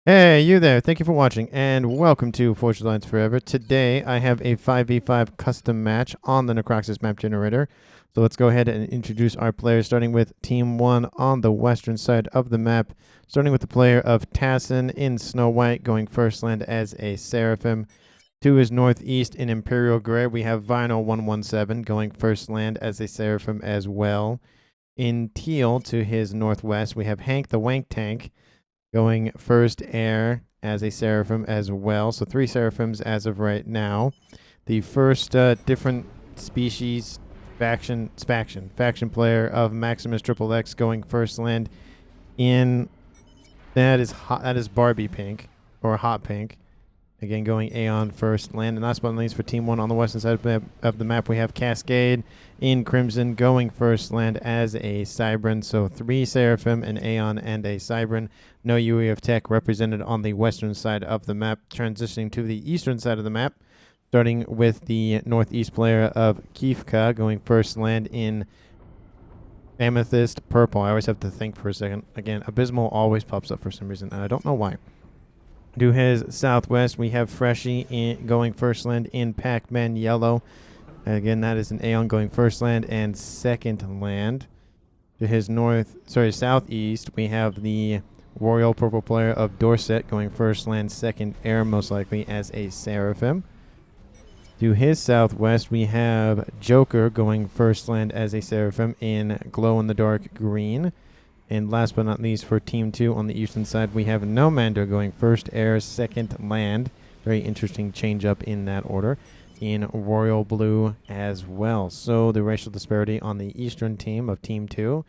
Hey, you there. Thank you for watching, and welcome to Forge Alliance Forever. Today, I have a 5v5 custom match on the Necroxus map generator. So let's go ahead and introduce our players, starting with Team 1 on the western side of the map. Starting with the player of Tassin in Snow White, going first land as a Seraphim. To his northeast in Imperial Gray, we have Vinyl 117 going first land as a Seraphim as well. In Teal, to his northwest, we have Hank the Wank Tank going first air as a Seraphim as well. So 3 Seraphims as of right now. The first different species faction player of Maximus Triple X going first land in that is Barbie Pink or Hot Pink. Again, going Aeon first land. And last but not least, for Team 1 on the western side of the map, we have Cascade in Crimson going first land as a Cybran. So 3 Seraphim, an Aeon, and a Cybran. No UE of Tech represented on the western side of the map. Transitioning to the eastern side of the map, starting with the northeast player of Kifka going first land in Amethyst Purple. I always have to think for a second. Again, Abysmal always pops up for some reason, and I don't know why. To his southwest, we have Freshie going first land in Pac-Man Yellow. Again, that is an Aeon going first land and second land. To his southeast, we have the Royal Purple player of Dorset going first land, second air, most likely as a Seraphim. To his southwest, we have Joker going first land as a Seraphim in glow-in-the-dark green. And last but not least, for Team 2 on the eastern side, we have Nomander going first air, second land. Very interesting change up in that order. In Royal Blue as well. So the racial disparity on the eastern team of Team 2,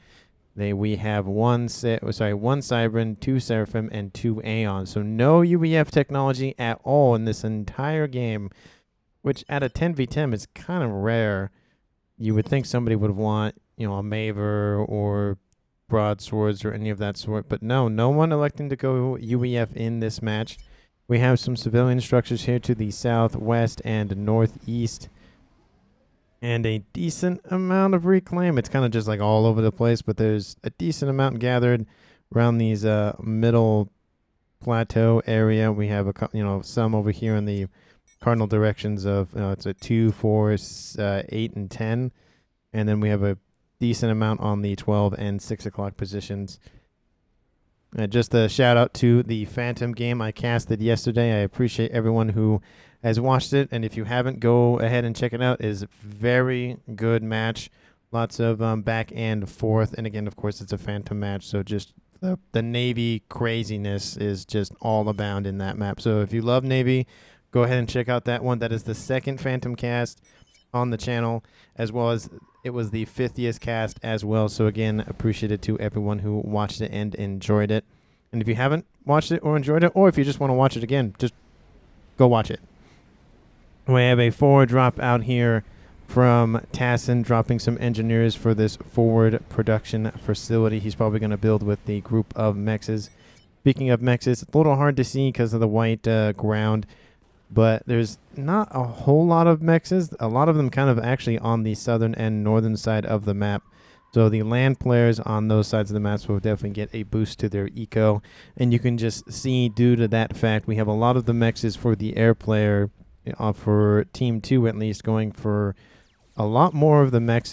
we have one Cybran, 2 Seraphim, and 2 Aeon. So no UEF technology at all in this entire game, which at a 10v10 is kind of rare. You would think somebody would want, a Maver or broadswords or any of that sort, but no one electing to go UEF in this match. We have some civilian structures here to the southwest and northeast, and a decent amount of reclaim. It's kind of just like all over the place, but there's a decent amount gathered around these middle plateau area. We have some over here in the cardinal directions of it's a 2, 4, 8, and 10, and then we have a decent amount on the 12 and 6 o'clock positions. Just a shout out to the Phantom game I casted yesterday. I appreciate everyone who has watched it, and if you haven't, go ahead and check it out. It is a very good match. Lots of back and forth, and again, of course, it's a Phantom match, so just the Navy craziness is just all abound in that map. So if you love Navy, go ahead and check out that one. That is the second Phantom cast on the channel, as well as it was the 50th cast as well. So again, appreciated to everyone who watched it and enjoyed it. And if you haven't watched it or enjoyed it, or if you just want to watch it again, just go watch it. We have a forward drop out here from Tassin, dropping some engineers for this forward production facility. He's probably going to build with the group of Mechs. Speaking of Mechs, it's a little hard to see because of the white ground, but there's not a whole lot of Mechs. A lot of them kind of actually on the southern and northern side of the map. So the land players on those sides of the maps will definitely get a boost to their eco. And you can just see, due to that fact, we have a lot of the Mechs for the air player, for Team 2 at least, going for a lot more of the Mechs,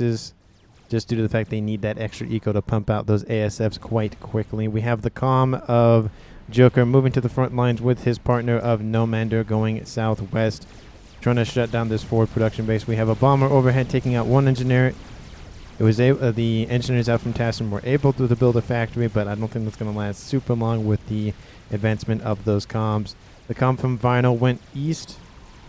just due to the fact they need that extra eco to pump out those ASFs quite quickly. We have the comm of Joker moving to the front lines with his partner of Nomander going southwest, trying to shut down this forward production base. We have a bomber overhead taking out one engineer. It was the engineers out from Tassin were able to build a factory, but I don't think that's going to last super long with the advancement of those comms. The comm from Vinyl went east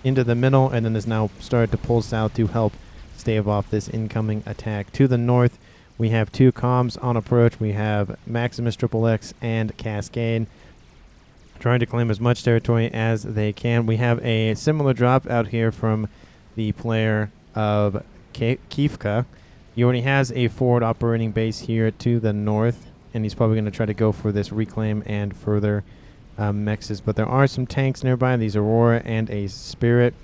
into the middle, and then has now started to pull south to help stave off this incoming attack. To the north, we have 2 comms on approach. We have Maximus Triple X and Cascade, trying to claim as much territory as they can. We have a similar drop out here from the player of Kifka. He already has a forward operating base here to the north, and he's probably going to try to go for this reclaim and further Mechs. But there are some tanks nearby, these Aurora and a Spirit,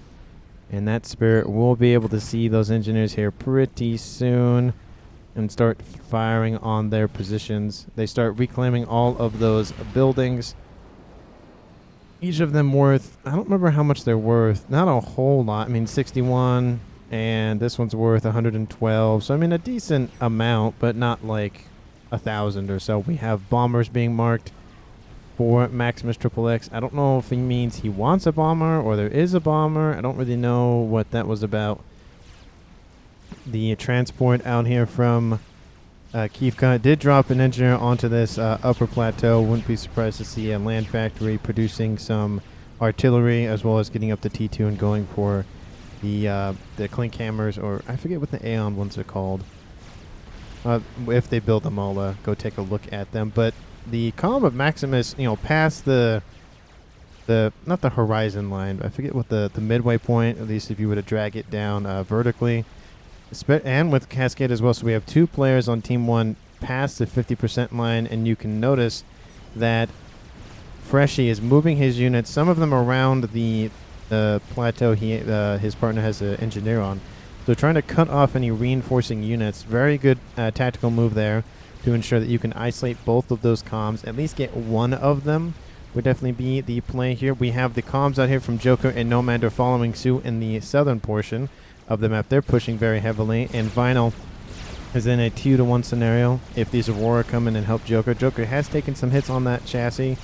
and that Spirit will be able to see those engineers here pretty soon and start firing on their positions. They start reclaiming all of those buildings. Each of them worth, I don't remember how much they're worth. Not a whole lot. I mean, 61, and this one's worth 112. So, I mean, a decent amount, but not like 1,000 or so. We have bombers being marked for Maximus Triple X. I don't know if he means he wants a bomber or there is a bomber. I don't really know what that was about. The transport out here from Kiev did drop an engineer onto this upper plateau. Wouldn't be surprised to see a land factory producing some artillery, as well as getting up the T2 and going for the clink hammers, or I forget what the Aeon ones are called. If they build them, I'll go take a look at them. But the column of Maximus, past the not the horizon line, but I forget what the midway point, at least if you were to drag it down vertically, and with Cascade as well. So we have two players on Team 1 past the 50% line, and you can notice that Freshy is moving his units, some of them around the plateau his partner has an engineer on. So trying to cut off any reinforcing units. Very good tactical move there to ensure that you can isolate both of those comms, at least get one of them would definitely be the play here. We have the comms out here from Joker and Nomander following suit in the southern portion of the map. They're pushing very heavily, and Vinyl is in a 2-to-1 scenario. If these Aurora come in and help Joker, Joker has taken some hits on that chassis,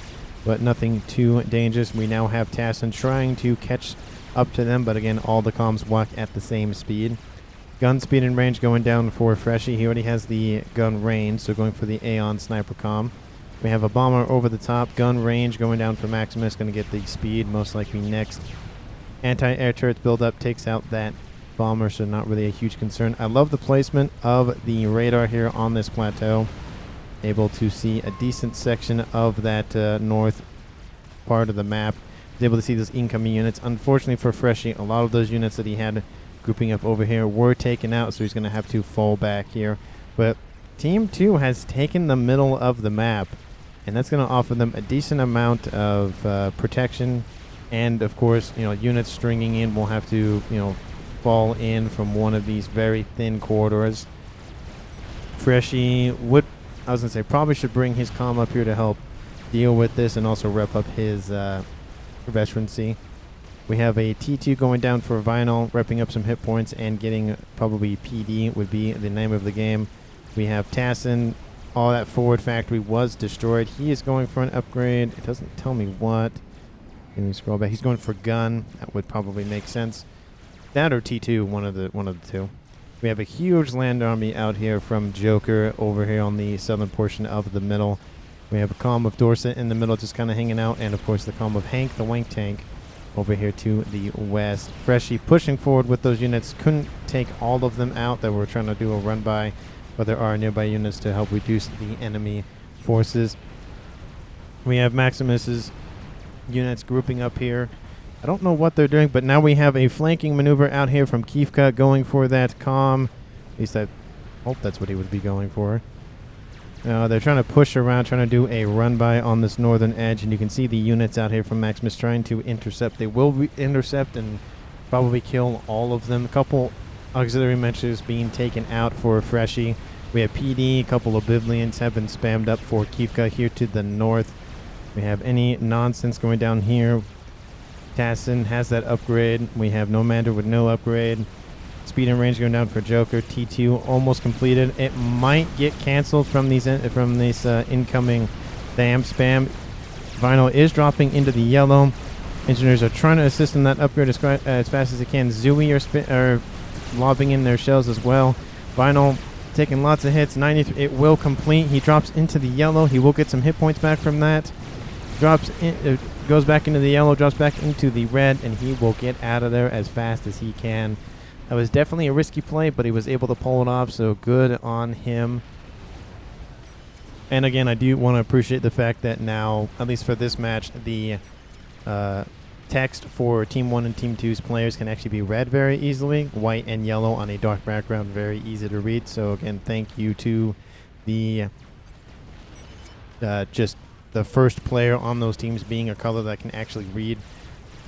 but nothing too dangerous. We now have Tassin trying to catch up to them, but again, all the comms walk at the same speed. Gun speed and range going down for Freshy. He already has the gun range, so going for the Aeon sniper comm. We have a bomber over the top. Gun range going down for Maximus, going to get the speed most likely next. Anti-air turrets build up, takes out that bomber, so not really a huge concern. I love the placement of the radar here on this plateau. Able to see a decent section of that north part of the map. Was able to see those incoming units. Unfortunately for Freshy, a lot of those units that he had grouping up over here were taken out, so he's going to have to fall back here. But Team 2 has taken the middle of the map, and that's going to offer them a decent amount of protection. And of course, units stringing in will have to, fall in from one of these very thin corridors. Freshy probably should bring his comm up here to help deal with this and also rep up his veterancy. We have a T2 going down for Vinyl, repping up some hit points and getting probably PD would be the name of the game. We have Tassin. All that forward factory was destroyed. He is going for an upgrade. It doesn't tell me what. Let me scroll back. He's going for gun. That would probably make sense. That or T2, one of the two. We have a huge land army out here from Joker over here on the southern portion of the middle. We have a column of Dorset in the middle just kind of hanging out, and of course the column of Hank, the Wank Tank, over here to the west. Freshy pushing forward with those units. Couldn't take all of them out that we're trying to do a run by, but there are nearby units to help reduce the enemy forces. We have Maximus's units grouping up here. I don't know what they're doing, but now we have a flanking maneuver out here from Kiefka going for that comm. At least I hope that's what he would be going for. They're trying to push around, trying to do a run-by on this northern edge, and you can see the units out here from Maximus trying to intercept. They will intercept and probably kill all of them. A couple auxiliary measures being taken out for Freshy. We have PD, a couple of Biblians have been spammed up for Kiefka here to the north. We have any nonsense going down here. Tassin has that upgrade. We have Nomander with no upgrade. Speed and range going down for Joker. T2 almost completed. It might get canceled from these incoming damn spam. Vinyl is dropping into the yellow. Engineers are trying to assist in that upgrade as fast as they can. Zooey are lobbing in their shells as well. Vinyl taking lots of hits. 93. It will complete. He drops into the yellow. He will get some hit points back from that. Drops in, goes back into the yellow, drops back into the red, and he will get out of there as fast as he can. That was definitely a risky play, but he was able to pull it off, so good on him. And again, I do want to appreciate the fact that now, at least for this match, the text for Team 1 and Team 2's players can actually be read very easily. White and yellow on a dark background, very easy to read. So again, thank you to the just the first player on those teams being a color that can actually read.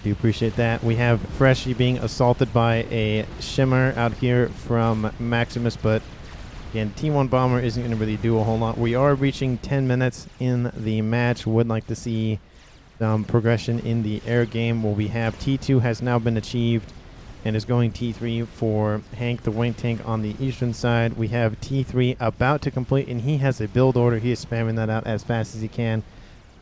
Do appreciate that. We have Freshy being assaulted by a Shimmer out here from Maximus, but again, Team 1 Bomber isn't going to really do a whole lot. We are reaching 10 minutes in the match. Would like to see some progression in the air game. Where we have T2 has now been achieved and is going T3 for Hank the Wing Tank on the eastern side. We have T3 about to complete, and he has a build order. He is spamming that out as fast as he can,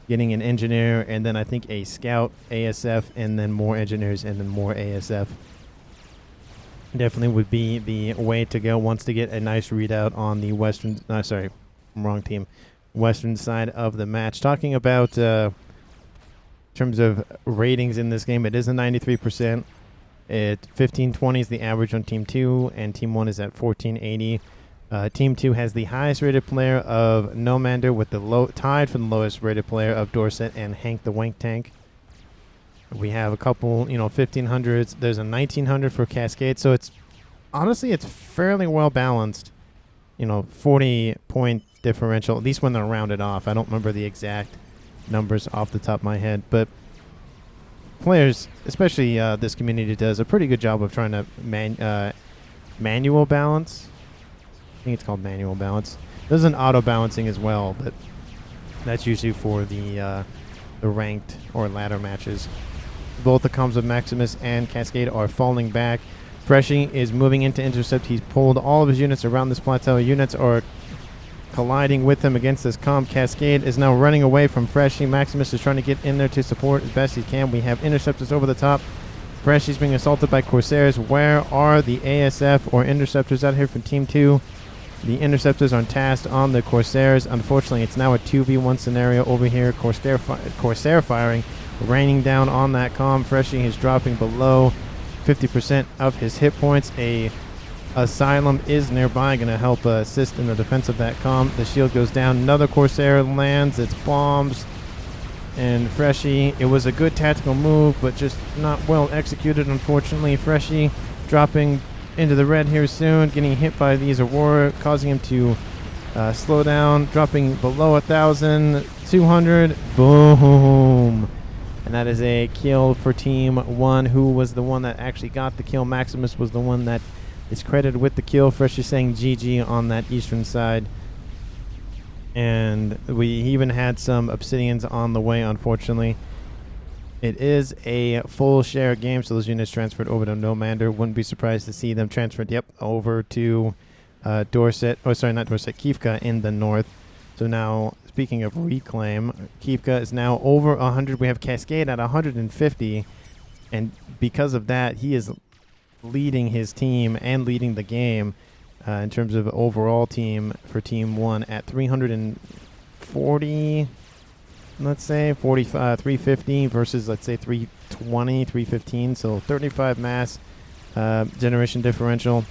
getting an engineer, and then I think a scout, ASF, and then more engineers, and then more ASF. Definitely would be the way to go. Wants to get a nice readout on the western, wrong team, western side of the match. Talking about in terms of ratings in this game, it is a 93%. 1520 is the average on Team 2, and Team 1 is at 1480. Team 2 has the highest rated player of Nomander with the tied for the lowest rated player of Dorset and Hank the Wink Tank. We have a couple, 1500s. There's a 1900 for Cascade, so it's honestly it's fairly well balanced. 40-point differential, at least when they're rounded off. I don't remember the exact numbers off the top of my head, but players, especially this community, does a pretty good job of trying to manual balance. I think it's called manual balance. There's an auto balancing as well, but that's usually for the ranked or ladder matches. Both the comms of Maximus and Cascade are falling back. Freshie is moving into intercept. He's pulled all of his units around this plateau. Units are colliding with him against this comm. Cascade is now running away from Freshie. Maximus is trying to get in there to support as best he can. We have interceptors over the top. Freshie's being assaulted by Corsairs. Where are the ASF or interceptors out here from Team 2? The interceptors are tasked on the Corsairs. Unfortunately, it's now a 2v1 scenario over here. Corsair firing, raining down on that comm. Freshie is dropping below 50% of his hit points. A Asylum is nearby, going to help assist in the defense of that comm. The shield goes down. Another Corsair lands its bombs. And Freshie, it was a good tactical move, but just not well executed, unfortunately. Freshie dropping into the red here soon, getting hit by these Aurora, causing him to slow down, dropping below 1,200. Boom! And that is a kill for Team 1, who was the one that actually got the kill. Maximus was the one that is credited with the kill. Freshie saying GG on that eastern side. And we even had some Obsidians on the way, unfortunately. It is a full share game, so those units transferred over to Nomander. Wouldn't be surprised to see them transferred, over to Dorset. Oh, sorry, not Dorset, Kiev in the north. So now, speaking of reclaim, Kiev is now over 100. We have Cascade at 150. And because of that, he is leading his team and leading the game in terms of overall team for Team 1 at 340, let's say, 350 versus, let's say, 320, 315. So 35 mass generation differential.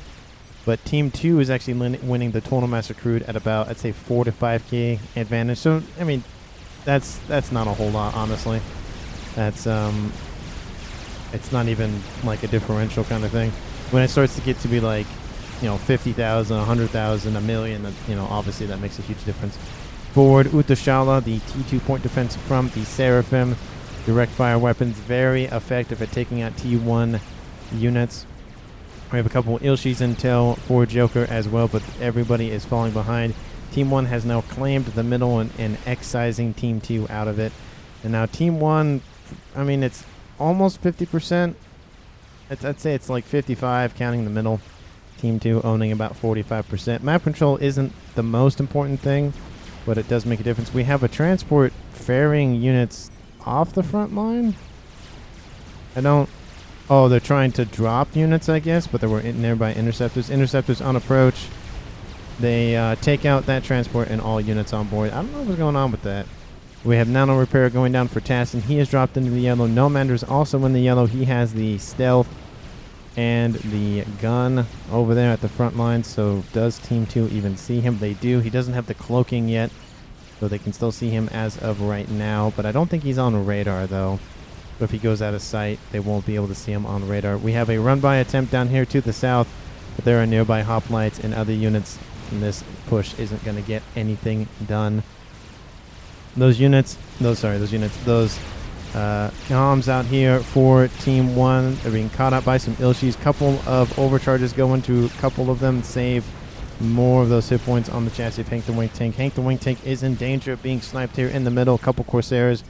But Team 2 is actually winning the total mass accrued at about, I'd say, 4 to 5k advantage. So, I mean, that's not a whole lot, honestly. That's it's not even like a differential kind of thing. When it starts to get to be like, 50,000, 100,000, a million, obviously that makes a huge difference. Forward, Utashala, the T2 point defense from the Seraphim. Direct fire weapons, very effective at taking out T1 units. We have a couple Ilshis in tow for Joker as well, but everybody is falling behind. Team 1 has now claimed the middle and excising Team 2 out of it. And now Team 1, I mean, it's almost 50%. I'd say it's like 55 counting the middle. Team 2 owning about 45%. Map control isn't the most important thing, but it does make a difference. We have a transport ferrying units off the front line. Oh, they're trying to drop units, I guess, but they were nearby interceptors. Interceptors on approach. They take out that transport and all units on board. I don't know what's going on with that. We have Nano Repair going down for Tassin. He has dropped into the yellow. Nomander's also in the yellow. He has the stealth and the gun over there at the front line. So does Team 2 even see him? They do. He doesn't have the cloaking yet, so they can still see him as of right now. But I don't think he's on radar, though. So if he goes out of sight, they won't be able to see him on radar. We have a run-by attempt down here to the south, but there are nearby hoplites and other units, and this push isn't going to get anything done. Those comms out here for Team 1 are being caught up by some Ilshis. Couple of overcharges go into a couple of them, save more of those hit points on the chassis of Hank the Wing Tank. Hank the Wing Tank is in danger of being sniped here in the middle. A couple Corsairs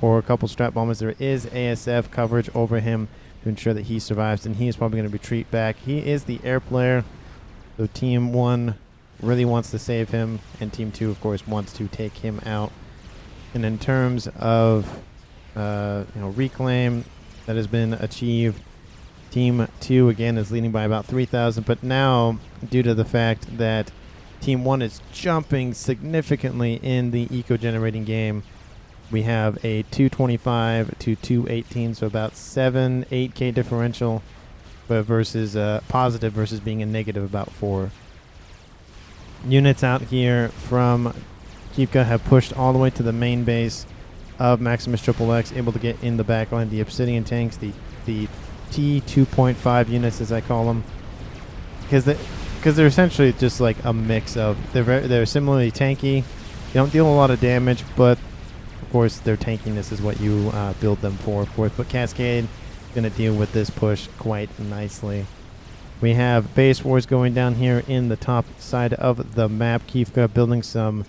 or a couple strap bombers. There is ASF coverage over him to ensure that he survives, and he is probably going to retreat back. He is the air player, so Team 1 really wants to save him, and Team 2, of course, wants to take him out. And in terms of reclaim that has been achieved, Team 2 again is leading by about 3,000, but now due to the fact that Team 1 is jumping significantly in the eco-generating game, we have a 225 to 218, so about 7-8K differential, but versus positive versus being a negative about 4. Units out here from Kivka have pushed all the way to the main base of Maximus XXX, able to get in the backline. The Obsidian tanks, the T2.5 units, as I call them, because they're essentially just like a mix of they're similarly tanky. They don't deal a lot of damage, but of course their tankiness is what you build them for. Of course, but Cascade is going to deal with this push quite nicely. We have base wars going down here in the top side of the map. Kivka building some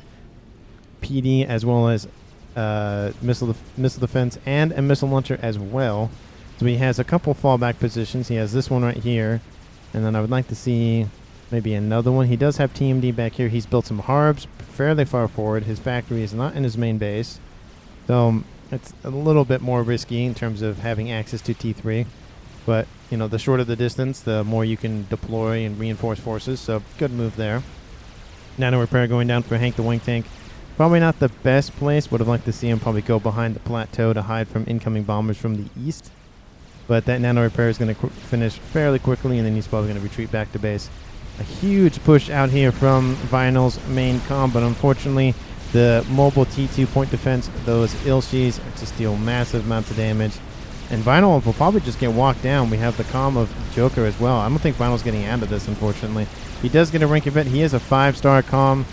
PD as well as missile defense and a missile launcher as well. So he has a couple fallback positions. He has this one right here, and then I would like to see maybe another one. He does have TMD back here. He's built some harbs fairly far forward. His factory is not in his main base, so it's a little bit more risky in terms of having access to T3. But, you know, the shorter the distance, the more you can deploy and reinforce forces, so good move there. Nano repair going down for Hank the Wing Tank. Probably not the best place. Would have liked to see him probably go behind the plateau to hide from incoming bombers from the east. But that nano repair is going to finish fairly quickly, and then he's probably going to retreat back to base. A huge push out here from Vinyl's main comm, but unfortunately the mobile T2 point defense, those Ilshis, just deal massive amounts of damage. And Vinyl will probably just get walked down. We have the comm of Joker as well. I don't think Vinyl's getting out of this, unfortunately. He does get a rank event. He is a 5-star comm,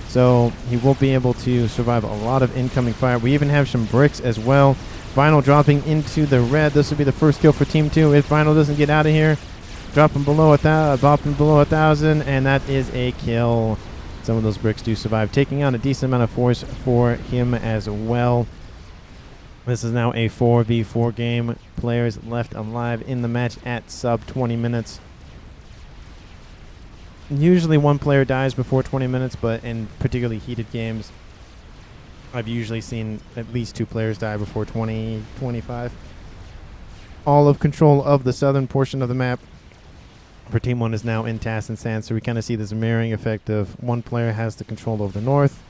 so he will be able to survive a lot of incoming fire. We even have some bricks as well. Vinyl dropping into the red. This will be the first kill for Team 2 if Vinyl doesn't get out of here. Dropping below 1,000, and that is a kill. Some of those bricks do survive, taking out a decent amount of force for him as well. This is now a 4v4 game. Players left alive in the match at sub 20 minutes. Usually one player dies before 20 minutes, but in particularly heated games, I've usually seen at least 2 players die before 25. All of control of the southern portion of the map for Team 1 is now in TAS and Sand, so we kind of see this mirroring effect of one player has the control over the north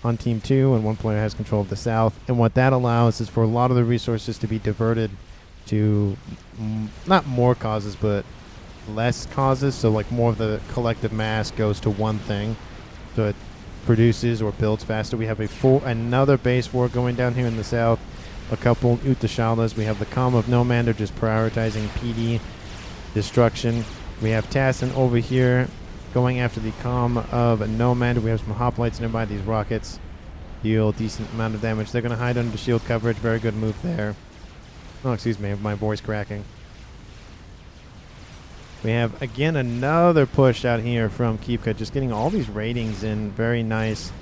on Team 2, and one player has control of the south. And what that allows is for a lot of the resources to be diverted to not more causes, but less causes. So like more of the collective mass goes to one thing, so it produces or builds faster. We have another base war going down here in the south. A couple Utashalas. We have the comm of Nomander just prioritizing PD destruction. We have Tassin over here going after the comm of Nomander. We have some hoplites nearby. These rockets deal a decent amount of damage. They're going to hide under shield coverage. Very good move there. Oh, excuse me, my voice cracking. We have, again, another push out here from Kivka, just getting all these ratings in. Very nice.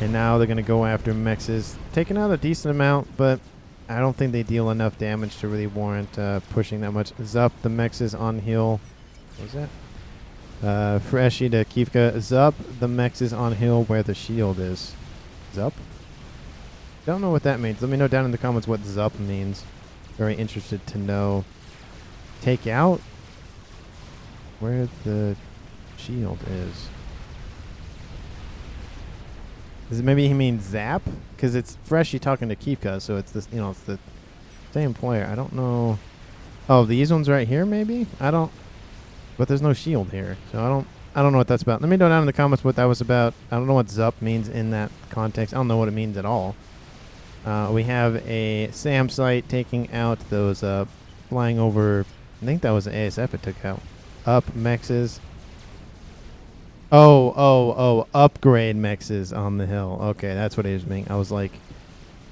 And now they're going to go after Mexes. Taking out a decent amount, but I don't think they deal enough damage to really warrant pushing that much. Zup, the Mexes on hill. What was that? Freshy to Kivka. Zup, the Mexes on hill where the shield is. Zup? Don't know what that means. Let me know down in the comments what Zup means. Very interested to know. Take out where the shield is. Does it maybe he means Zap? Because it's Freshy talking to Kivka, so it's this, it's the same player. I don't know. Oh, these ones right here, maybe? But there's no shield here, so I don't know what that's about. Let me know down in the comments what that was about. I don't know what Zup means in that context. I don't know what it means at all. We have a SAM site taking out those flying over. I think that was an ASF it took out. Up Mexes. Oh, upgrade Mexes on the hill. Okay, that's what he was meaning. I was like,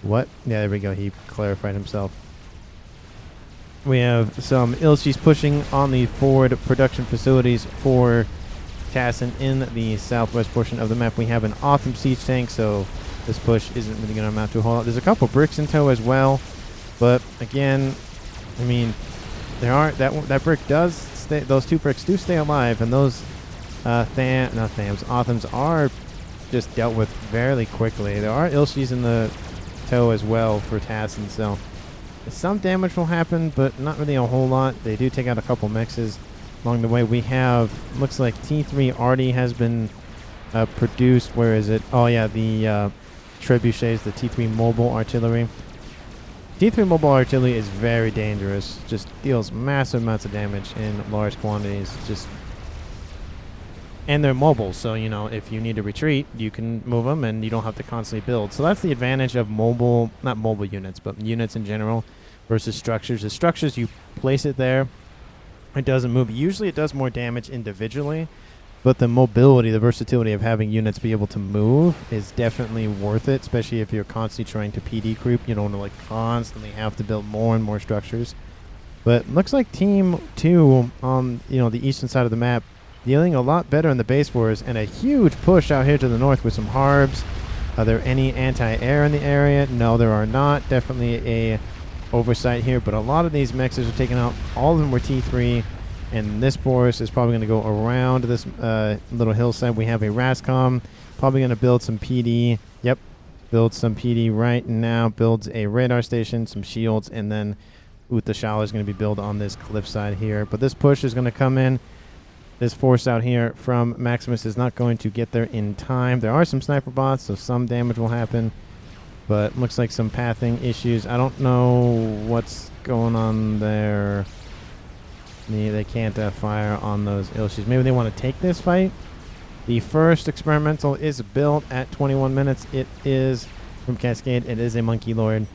what? Yeah, there we go. He clarified himself. We have some Ilshis pushing on the forward production facilities for Tassin in the southwest portion of the map. We have an Otham siege tank, so this push isn't really going to amount to a whole lot. There's a couple bricks in tow as well, but again, I mean, there are that brick does stay. Those 2 bricks do stay alive, and those Othams are just dealt with fairly quickly. There are Ilshis in the tow as well for Tassin, so some damage will happen, but not really a whole lot. They do take out a couple mexes along the way. We have, looks like T3 already has been produced. Where is it? Oh yeah, the trebuchets, the T3 mobile artillery. T3 mobile artillery is very dangerous. Just deals massive amounts of damage in large quantities. And they're mobile, so, you know, if you need to retreat, you can move them and you don't have to constantly build. So that's the advantage of mobile, not mobile units, but units in general versus structures. The structures, you place it there, it doesn't move. Usually it does more damage individually, but the mobility, the versatility of having units be able to move is definitely worth it, especially if you're constantly trying to PD creep. You don't want to, like, constantly have to build more and more structures. But looks like Team 2 on, you know, the eastern side of the map dealing a lot better in the base wars, and a huge push out here to the north with some harbs. Are there any anti-air in the area? No, there are not. Definitely a oversight here, but a lot of these mexes are taken out. All of them were T3, and this force is probably going to go around this little hillside. We have a Rascom, probably going to build some PD. Yep, build some PD right now. Builds a radar station, some shields, and then Uthashala is going to be built on this cliffside here. But this push is going to come in. This force out here from Maximus is not going to get there in time. There are some sniper bots, so some damage will happen. But looks like some pathing issues. I don't know what's going on there. They can't fire on those Ilshis. Maybe they want to take this fight. The first experimental is built at 21 minutes. It is from Cascade. It is a Monkey Lord.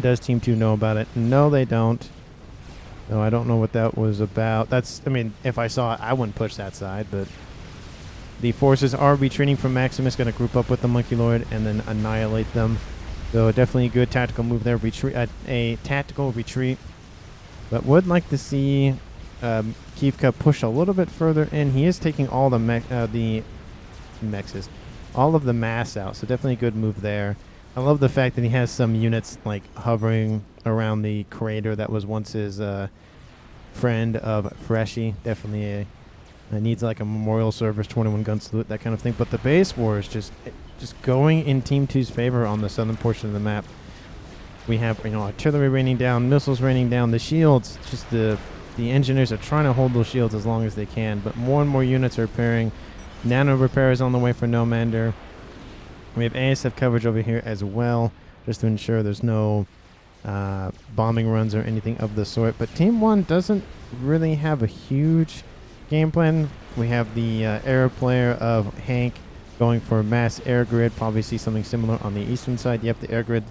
Does Team 2 know about it? No, they don't. No, I don't know what that was about. That's, I mean, if I saw it, I wouldn't push that side, but the forces are retreating from Maximus, going to group up with the Monkey Lord and then annihilate them. So definitely a good tactical move there. A tactical retreat. But would like to see Kivka push a little bit further in. He is taking all the mexes, all of the mass out, so definitely a good move there. I love the fact that he has some units like hovering around the crater that was once his friend of Freshy. Definitely needs like a memorial service, 21 gun salute, that kind of thing. But the base war is just going in Team 2's favor on the southern portion of the map. We have, you know, artillery raining down, missiles raining down, the shields. Just the engineers are trying to hold those shields as long as they can. But more and more units are repairing. Nano repair is on the way for Nomander. We have ASF coverage over here as well, just to ensure there's no bombing runs or anything of the sort. But Team 1 doesn't really have a huge game plan. We have the air player of Hank going for mass air grid. Probably see something similar on the eastern side. Yep, the air grid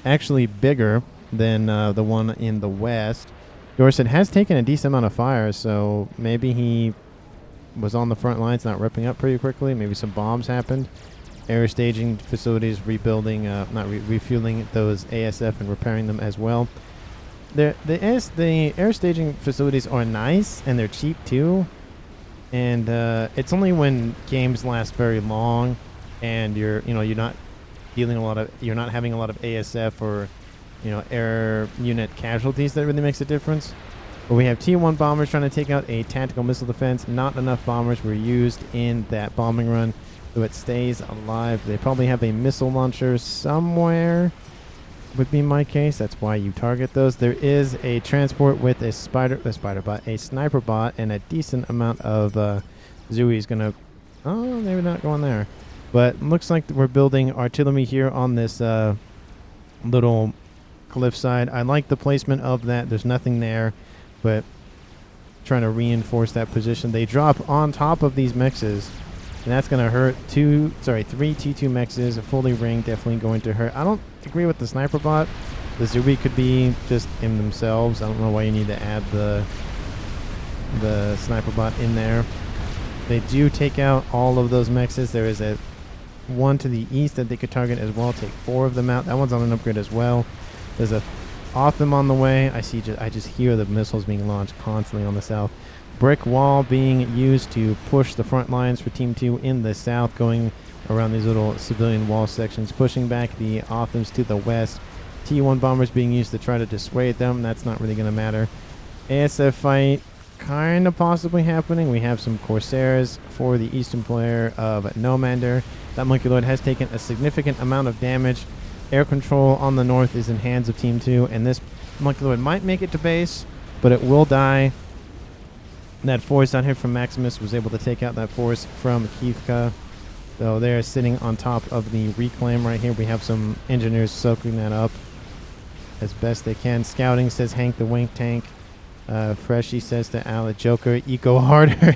actually bigger than the one in the west. Dorset has taken a decent amount of fire, so maybe he was on the front lines, not ripping up pretty quickly. Maybe some bombs happened. Air staging facilities rebuilding, refueling those ASF and repairing them as well. The air staging facilities are nice and they're cheap too. And it's only when games last very long and you're not having a lot of ASF or air unit casualties that really makes a difference. But we have T1 bombers trying to take out a tactical missile defense. Not enough bombers were used in that bombing run, so it stays alive. They probably have a missile launcher somewhere, would be my case. That's why you target those. There is a transport with a sniper bot, and a decent amount of Zooey's gonna. Oh, maybe not going there. But looks like we're building artillery here on this little cliffside. I like the placement of that. There's nothing there, but trying to reinforce that position. They drop on top of these mexes, and that's going to hurt. 3 T2 mexes, fully ringed, definitely going to hurt. I don't agree with the sniper bot. The Zooey could be just in themselves. I don't know why you need to add the sniper bot in there. They do take out all of those mexes. There is a one to the east that they could target as well. Take 4 of them out. That one's on an upgrade as well. There's a Otham on the way. I just hear the missiles being launched constantly on the south. Brick wall being used to push the front lines for Team 2 in the south, going around these little civilian wall sections, pushing back the Othams to the west. T1 bombers being used to try to dissuade them. That's not really going to matter. ASF fight kind of possibly happening. We have some Corsairs for the eastern player of Nomander. That Monkey Lord has taken a significant amount of damage. Air control on the north is in hands of Team 2, and this Monkey Lord might make it to base, but it will die. That force down here from Maximus was able to take out that force from Kivka. So they're sitting on top of the reclaim right here. We have some engineers soaking that up as best they can. Scouting, says Hank the Wink Tank. Freshy says to Ala Joker, eco harder.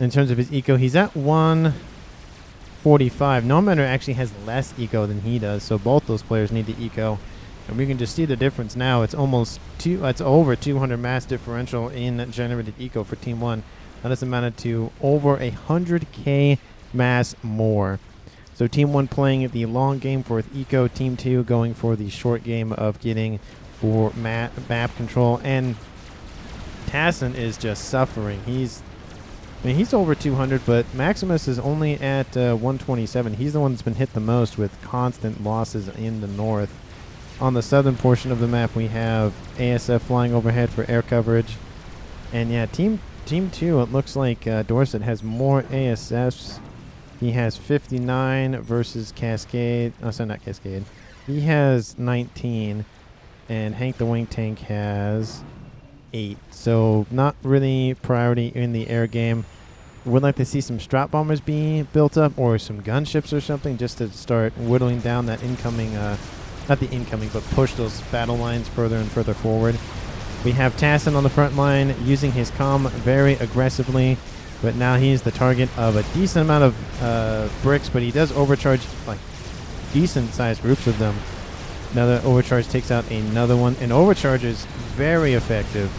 In terms of his eco, he's at 145. Nomander actually has less eco than he does, so both those players need to eco. And we can just see the difference now. It's almost it's over 200 mass differential in generated eco for Team 1. That has amounted to over 100k mass more. So Team 1 playing the long game for eco, Team 2 going for the short game of getting for map control. And Tassin is just suffering. He's over 200, but Maximus is only at 127. He's the one that's been hit the most with constant losses in the north. On the southern portion of the map, we have ASF flying overhead for air coverage. And yeah, Team 2, it looks like Dorset has more ASFs. He has 59 versus Cascade. Oh, sorry, not Cascade. He has 19. And Hank the Wing Tank has 8. So not really priority in the air game. Would like to see some strap bombers be built up, or some gunships or something, just to start whittling down that incoming... not the incoming, but push those battle lines further and further forward. We have Tassin on the front line using his comm very aggressively, but now he's the target of a decent amount of bricks, but he does overcharge like decent-sized groups of them. Another overcharge takes out another one, and overcharge is very effective.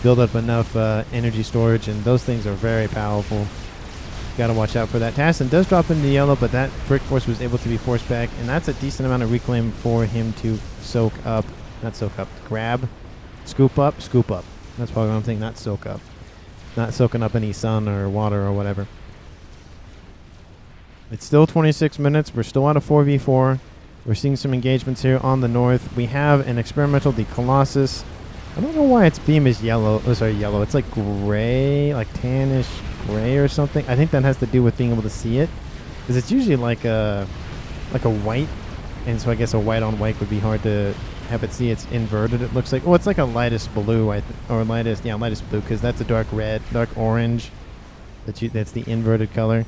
Build up enough energy storage, and those things are very powerful. Got to watch out for that. Tassin does drop into yellow, but that brick force was able to be forced back, and that's a decent amount of reclaim for him to soak up. Not soak up. Grab. Scoop up. Scoop up. That's probably what I'm thinking. Not soak up. Not soaking up any sun or water or whatever. It's still 26 minutes. We're still at a 4v4. We're seeing some engagements here on the north. We have an experimental, the Colossus. I don't know why its beam is yellow. Oh, sorry, yellow. It's like gray, like tannish gray or something. I think that has to do with being able to see it, because it's usually like a white, and so I guess a white on white would be hard to have it see. It's inverted. It looks like, oh, it's like a lightest blue, or lightest blue, because that's a dark red, dark orange. That's the inverted color.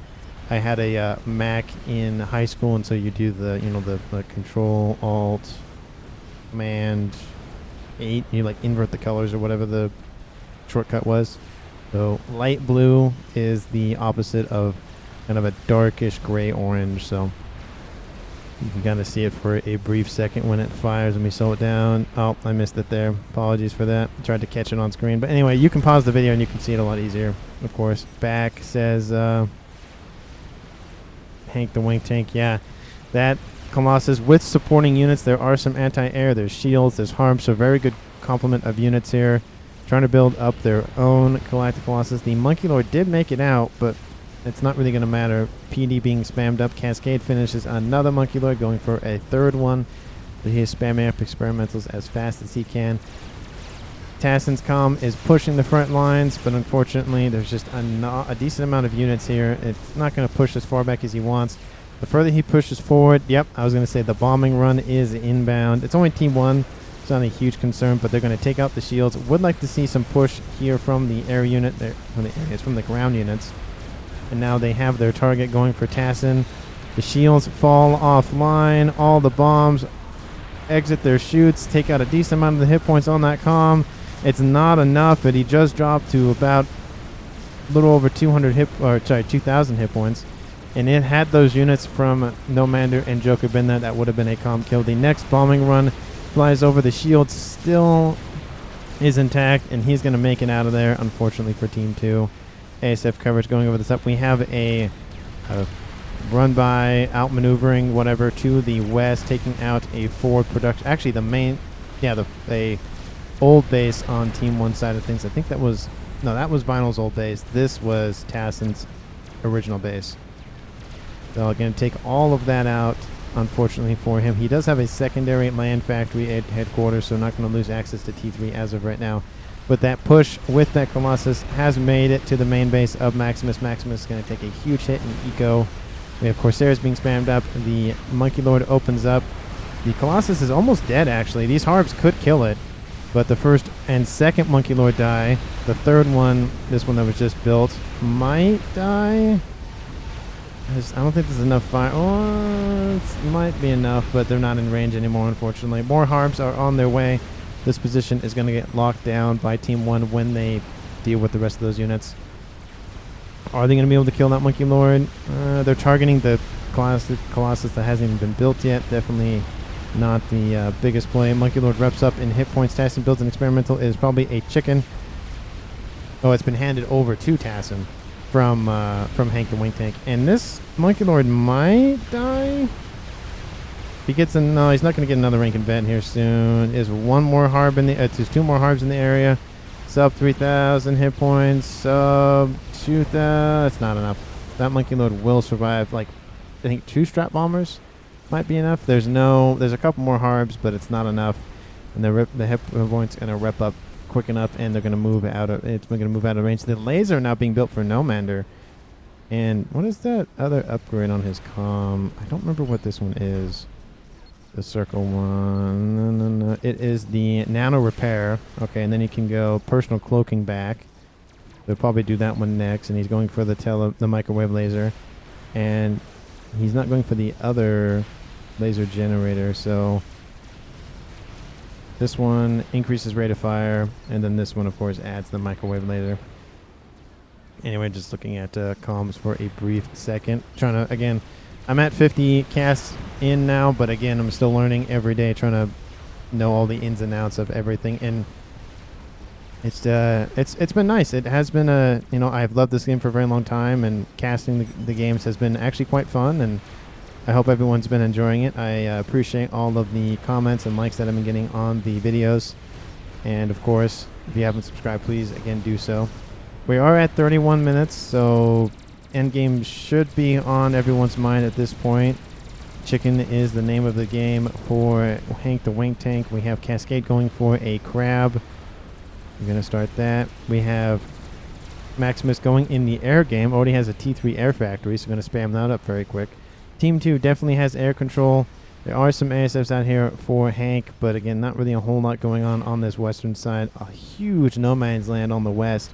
I had a Mac in high school, and so you do the the Control Alt Command 8. You like invert the colors or whatever the shortcut was. So light blue is the opposite of kind of a darkish gray orange. So you can kind of see it for a brief second when it fires and we slow it down. Oh, I missed it there. Apologies for that. I tried to catch it on screen. But anyway, you can pause the video and you can see it a lot easier, of course. Back says Hank the Wink Tank. Yeah, that Colossus with supporting units. There are some anti-air. There's shields. There's harms. So very good complement of units here. Trying to build up their own Galactic Colossus. The Monkey Lord did make it out, but it's not really going to matter. PD being spammed up. Cascade finishes another Monkey Lord, going for a third one. But he is spamming up experimentals as fast as he can. Tassin's comm is pushing the front lines, but unfortunately there's just a decent amount of units here. It's not going to push as far back as he wants. The further he pushes forward, yep, I was going to say the bombing run is inbound. It's only Team 1. It's not a huge concern, but they're going to take out the shields. Would like to see some push here from the air unit. From the ground units. And now they have their target going for Tassin. The shields fall offline. All the bombs exit their chutes, take out a decent amount of the hit points on that comm. It's not enough, but he just dropped to about a little over 2,000 hit points. And it had those units from Nomander and Joker been there, that would have been a comm kill. The next bombing run flies over. The shield still is intact, and he's going to make it out of there, unfortunately for Team 2. ASF coverage going over the top. We have a run by, outmaneuvering, whatever, to the west, taking out a forward production. Actually, the main, a old base on Team 1 side of things. I think that was Vinyl's old base. This was Tassin's original base. So going to take all of that out, unfortunately for him. He does have a secondary land factory at headquarters, so not going to lose access to T3 as of right now. But that push with that Colossus has made it to the main base of Maximus. Maximus is going to take a huge hit in eco. We have Corsairs being spammed up. The Monkey Lord opens up. The Colossus is almost dead, actually. These Harbs could kill it. But the first and second Monkey Lord die. The third one, this one that was just built, might die. I don't think there's enough fire. Oh, it might be enough, but they're not in range anymore, unfortunately. More Harbs are on their way. This position is going to get locked down by Team 1 when they deal with the rest of those units. Are they going to be able to kill that Monkey Lord? They're targeting the Colossus that hasn't even been built yet. Definitely not the biggest play. Monkey Lord reps up in hit points. Tassin builds an experimental. It is probably a chicken. Oh, it's been handed over to Tassin from Hank the Wing Tank. And this Monkey Lord might die. He gets no, he's not going to get another rank in vet here soon. Is one more Harb in the there's 2 more Harbs in the area. Sub 3,000 hit points. Sub 2,000. That's not enough. That Monkey Lord will survive. Like, I think 2 strap bombers might be enough. There's a couple more Harbs, but it's not enough. And the hit points going to rep up quick enough, and they're going to move out of. It's going to move out of range. The laser now being built for Nomander. And what is that other upgrade on his comm? I don't remember what this one is. The circle one. No. It is the nano repair. Okay, and then you can go personal cloaking back. They'll probably do that one next. And he's going for the microwave laser. And he's not going for the other laser generator. So this one increases rate of fire. And then this one, of course, adds the microwave laser. Anyway, just looking at comms for a brief second. Trying to, again, I'm at 50 casts in now, but again, I'm still learning every day, trying to know all the ins and outs of everything. And it's been nice. It has been I've loved this game for a very long time, and casting the games has been actually quite fun, and I hope everyone's been enjoying it. I appreciate all of the comments and likes that I've been getting on the videos. And of course, if you haven't subscribed, please again do so. We are at 31 minutes, so endgame should be on everyone's mind at this point. Chicken is the name of the game for Hank the Wing Tank. We have Cascade going for a crab. We're going to start that. We have Maximus going in the air game. Already has a T3 air factory, so going to spam that up very quick. Team 2 definitely has air control. There are some ASFs out here for Hank, but again, not really a whole lot going on this western side. A huge no man's land on the west.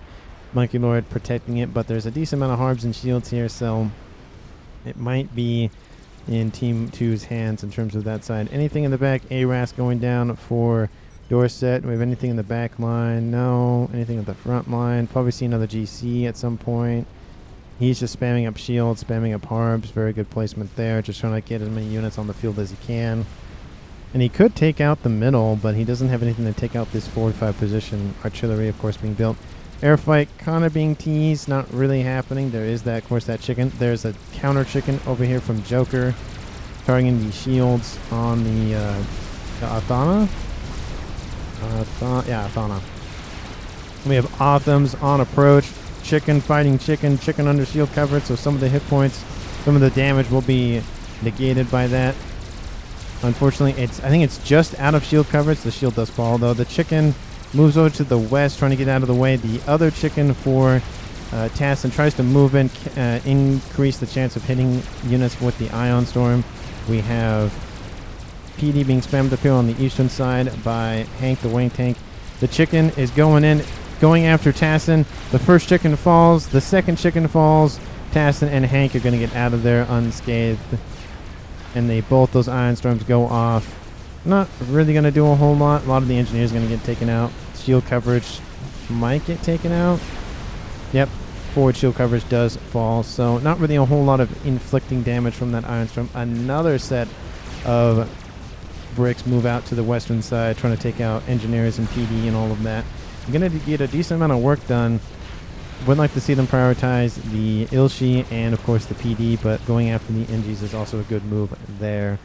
Monkey Lord protecting it, but there's a decent amount of Harbs and shields here, so it might be in Team 2's hands in terms of that side. Anything in the back? ARAS going down for Dorset. We have anything in the back line? No. Anything at the front line? Probably see another GC at some point. He's just spamming up shields, spamming up Harbs. Very good placement there. Just trying to get as many units on the field as he can. And he could take out the middle, but he doesn't have anything to take out this 45 position. Artillery, of course, being built. Airfight kind of being teased, not really happening. There is that, of course, that chicken. There's a counter chicken over here from Joker, targeting the shields on the Athana. Athana. We have Othams on approach. Chicken fighting chicken. Chicken under shield coverage, so some of the hit points, some of the damage will be negated by that. Unfortunately, I think it's just out of shield coverage. The shield does fall, though. The chicken moves over to the west, trying to get out of the way. The other chicken for Tassin tries to move in, increase the chance of hitting units with the Ion Storm. We have PD being spammed up here on the eastern side by Hank the Wing Tank. The chicken is going in, going after Tassin. The first chicken falls. The second chicken falls. Tassin and Hank are going to get out of there unscathed. And both those Ion Storms go off. Not really going to do a whole lot. A lot of the engineers are going to get taken out. Shield coverage might get taken out. Yep, forward shield coverage does fall. So not really a whole lot of inflicting damage from that Iron Storm. Another set of bricks move out to the western side, trying to take out engineers and PD and all of that. I'm going to get a decent amount of work done. Would like to see them prioritize the Ilshi and, of course, the PD, but going after the NGs is also a good move there.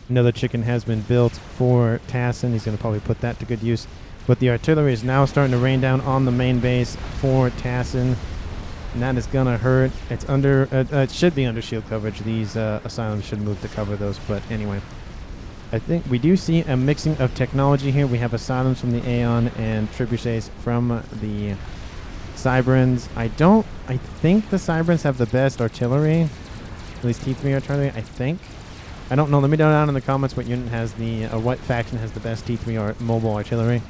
Another chicken has been built for Tassin. He's going to probably put that to good use. But the artillery is now starting to rain down on the main base for Tassin. And that is gonna hurt. It's under. It should be under shield coverage. These asylums should move to cover those. But anyway, I think we do see a mixing of technology here. We have asylums from the Aeon and trebuchets from the Cyberans. I think the Cyberans have the best artillery. At least T3 artillery. I think. I don't know. Let me know down in the comments what unit has what faction has the best T3 mobile artillery.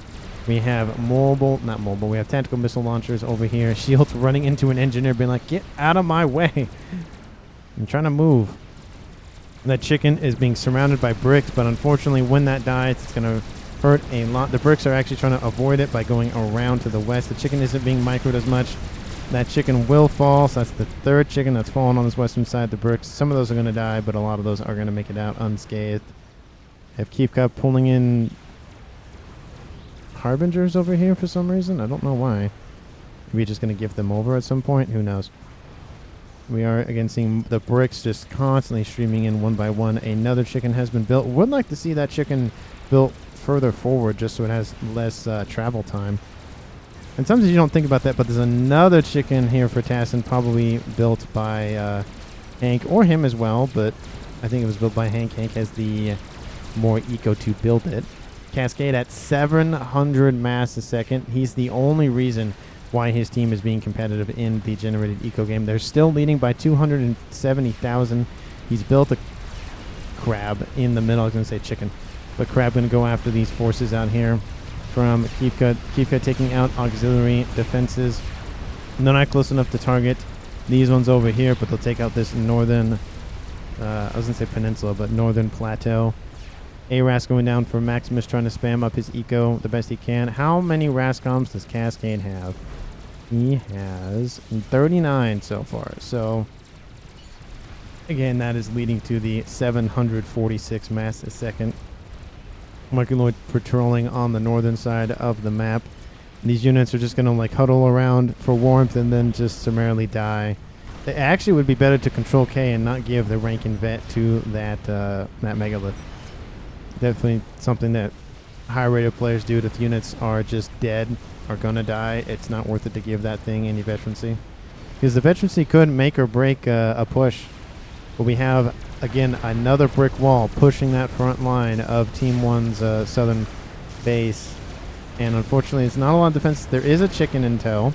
We have not mobile. We have tactical missile launchers over here. Shields running into an engineer being like, get out of my way. I'm trying to move. That chicken is being surrounded by bricks, but unfortunately when that dies, it's going to hurt a lot. The bricks are actually trying to avoid it by going around to the west. The chicken isn't being microed as much. That chicken will fall, so that's the third chicken that's fallen on this western side. The bricks, some of those are going to die, but a lot of those are going to make it out unscathed. I have Keep Cup pulling in Harbingers over here for some reason. I don't know why. Maybe just going to give them over at some point. Who knows? We are again seeing the bricks just constantly streaming in one by one. Another chicken has been built. Would like to see that chicken built further forward just so it has less travel time. And sometimes you don't think about that, but there's another chicken here for Tassin, probably built by Hank or him as well, but I think it was built by Hank. Hank has the more eco to build it. Cascade at 700 mass a second. He's the only reason why his team is being competitive in the generated eco game. They're still leading by 270,000. He's built a crab in the middle. I was going to say chicken, but crab going to go after these forces out here from Keep Cut. Keep Cut taking out auxiliary defenses. They're not close enough to target these ones over here, but they'll take out this northern, I was going to say peninsula, but northern plateau. A-RAS going down for Maximus, trying to spam up his eco the best he can. How many RASCOMs does Cascade have? He has 39 so far. So, again, that is leading to the 746 mass a second. Microloid patrolling on the northern side of the map. These units are just going to like huddle around for warmth and then just summarily die. It actually would be better to control K and not give the rank and vet to that megalith. Definitely something that high rated players do. If units are just dead, are gonna die, it's not worth it to give that thing any veterancy, because the veterancy could make or break a push. But we have again another brick wall pushing that front line of Team 1's southern base, and unfortunately it's not a lot of defense. There is a chicken in tow.